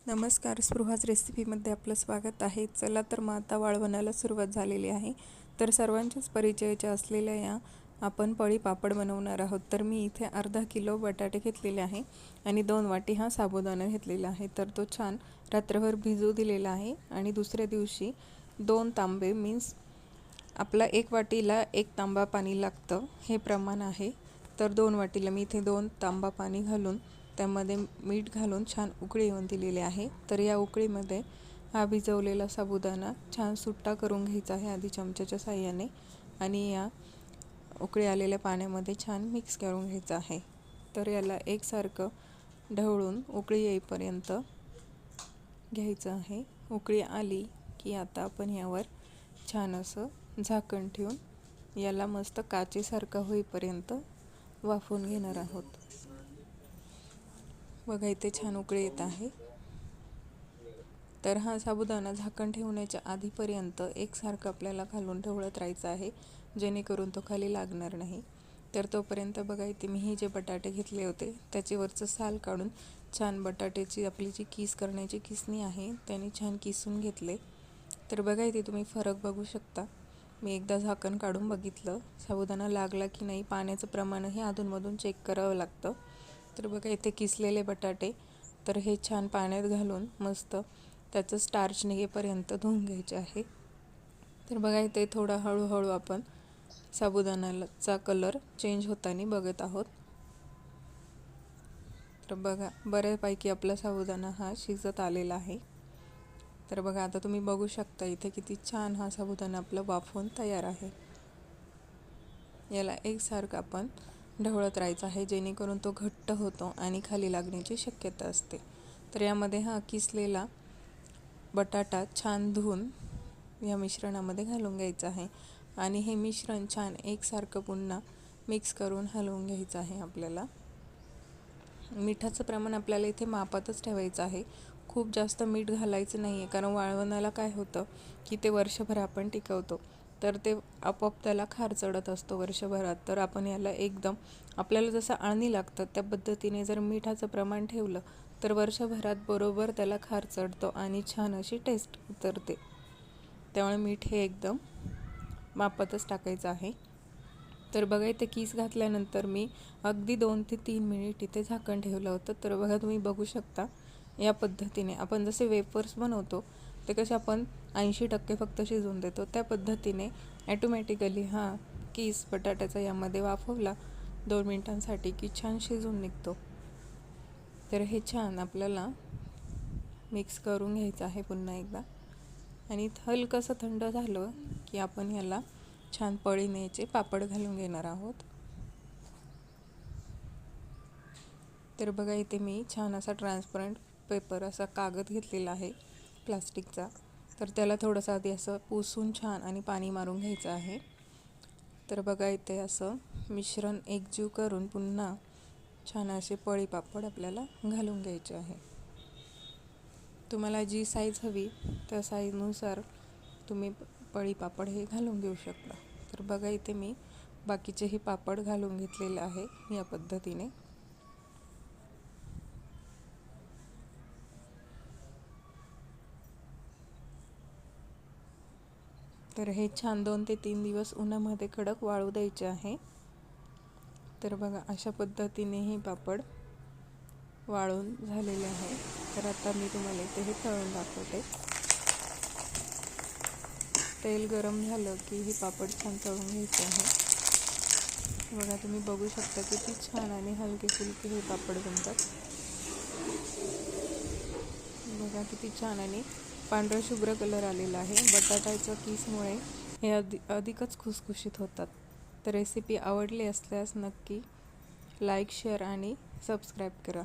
नमस्कार, स्पृहाच रेसिपीमध्ये आपलं स्वागत आहे. चला तर मग आता वाळवणाला सुरुवात झालेली आहे. तर सर्वांच्याच परिचयाच्या असलेल्या या आपण पळी पापड बनवणार आहोत. तर मी इथे अर्धा किलो बटाटे घेतलेले आहे आणि 2 वाटी हा साबुदाणा घेतलेला आहे. तर तो छान रात्रभर भिजू दिलेला आहे आणि दुसऱ्या दिवशी 2 तांबे मीन्स आपला 1 वाटीला 1 तांबा पाणी लागतं हे प्रमाण आहे. तर 2 वाटीला मी इथे 2 तांबा पाणी घालून त्यामध्ये मीठ घालून छान उकळी येऊन दिलेली आहे. तर या उकळीमध्ये हा भिजवलेला साबुदाणा छान सुट्टा करून घ्यायचा आहे आधी चमच्याच्या साहाय्याने आणि या उकळी आलेल्या पाण्यामध्ये छान मिक्स करून घ्यायचं आहे. तर याला एकसारखं ढवळून उकळी येईपर्यंत घ्यायचं आहे. उकळी आली की आता आपण यावर छान असं झाकण ठेवून याला मस्त काचेसारखं होईपर्यंत वाफवून घेणार आहोत. बघा इथे छान उकळी येत आहे. तर हा साबुदाणा झाकण ठेवण्याच्या आधीपर्यंत एकसारखं आपल्याला घालून ढवळत राहायचं आहे, जेणेकरून तो खाली लागणार नाही. तर तोपर्यंत बघा इथे मी हे जे बटाटे घेतले होते त्याच्यावरचं साल काढून छान बटाट्याची आपली जी किस करण्याची किसणी आहे त्याने छान किसून घेतले. तर बघा इथे तुम्ही फरक बघू शकता. मी एकदा झाकण काढून बघितलं, साबुदाणा लागला की नाही, पाण्याचं प्रमाणही अधूनमधून चेक करावं लागतं. तर बघा इथे किसलेले बटाटे तर हे छान पाण्यात घालून मस्त त्याचं स्टार्च निघेपर्यंत धुवून घ्यायचे आहे. तर बघा इथे थोडा हळूहळू आपण साबुदाण्याचा कलर चेंज होताना बघत आहोत. तर बघा बऱ्यापैकी आपला साबुदाणा हा शिजत आलेला आहे. तर बघा आता तुम्ही बघू शकता इथे किती छान हा साबुदाणा आपला वाफवून तयार आहे. याला एकसारखं आपण ढवळत राहायचं आहे, जेणेकरून तो घट्ट होतो आणि खाली लागण्याची शक्यता असते. तर यामध्ये हा किसलेला बटाटा छान धुवून या मिश्रणामध्ये घालून घ्यायचं आहे आणि हे मिश्रण छान एकसारखं पुन्हा मिक्स करून हलवून घ्यायचं आहे. आपल्याला मिठाचं प्रमाण आपल्याला इथे मापातच ठेवायचं आहे. खूप जास्त मीठ घालायचं नाही आहे, कारण वाळवणाला काय होतं की ते वर्षभर आपण टिकवतो, तर ते आपोआप त्याला खार चढत असतो वर्षभरात. तर आपण याला एकदम आपल्याला जसं आळणी लागतं त्या पद्धतीने जर मिठाचं प्रमाण ठेवलं तर वर्षभरात बरोबर त्याला खार चढतो आणि छान अशी टेस्ट उतरते. त्यामुळे मीठ हे एकदम मापातच टाकायचं आहे. तर बघा इथे कीस घातल्यानंतर मी अगदी 2 ते 3 मिनिट इथे झाकण ठेवलं होतं. तर बघा तुम्ही बघू शकता या पद्धतीने आपण जसे वेफर्स बनवतो ते कसे आपण 80% फक्त शिजवून देतो, त्या पद्धतीने ॲटोमॅटिकली हा कीस बटाट्याचा यामध्ये वाफवला 2 मिनिटांसाठी की छान शिजून निघतो. तर हे छान आपल्याला मिक्स करून घ्यायचं आहे पुन्हा एकदा आणि हलकंसं थंड झालं की आपण याला छान पळीनेचे पापड घालून घेणार आहोत. तर बघा इथे मी छान असा ट्रान्सपरंट पेपर असा कागद घेतलेला आहे प्लास्टिकचा. तर त्याला थोडंसं आधी असं पुसून छान आणि पाणी मारून घ्यायचं आहे. तर बघा इथे असं मिश्रण एकजीव करून पुन्हा छान असे पळी पापड आपल्याला घालून घ्यायचे आहे. तुम्हाला जी साईज हवी त्या साईजनुसार तुम्ही पळी पापड हे घालून घेऊ शकता. तर बघा इथे मी बाकीचेही पापड घालून घेतलेले आहे या पद्धतीने. तर हे छान 2 ते 3 दिवस उन्हामध्ये कडक वाळू द्यायचे आहे. तर बघा अशा पद्धतीने हे पापड वाळून झालेले आहे. तर आता मी तुम्हाला इथे हे तळून दाखवते. तेल गरम झालं की हे पापड छान तळून घ्यायचे आहे. बघा तुम्ही बघू शकता किती छान आणि हलके फुलके हे पापड बनतात. बघा किती छान आणि पांढरा शुभ्र कलर आलेला आहे. बटाट्याच्या किसमुळे हे अधिकच खुसखुशीत होतात. तर रेसिपी आवडली असल्यास नक्की लाईक, शेअर आणि सबस्क्राईब करा.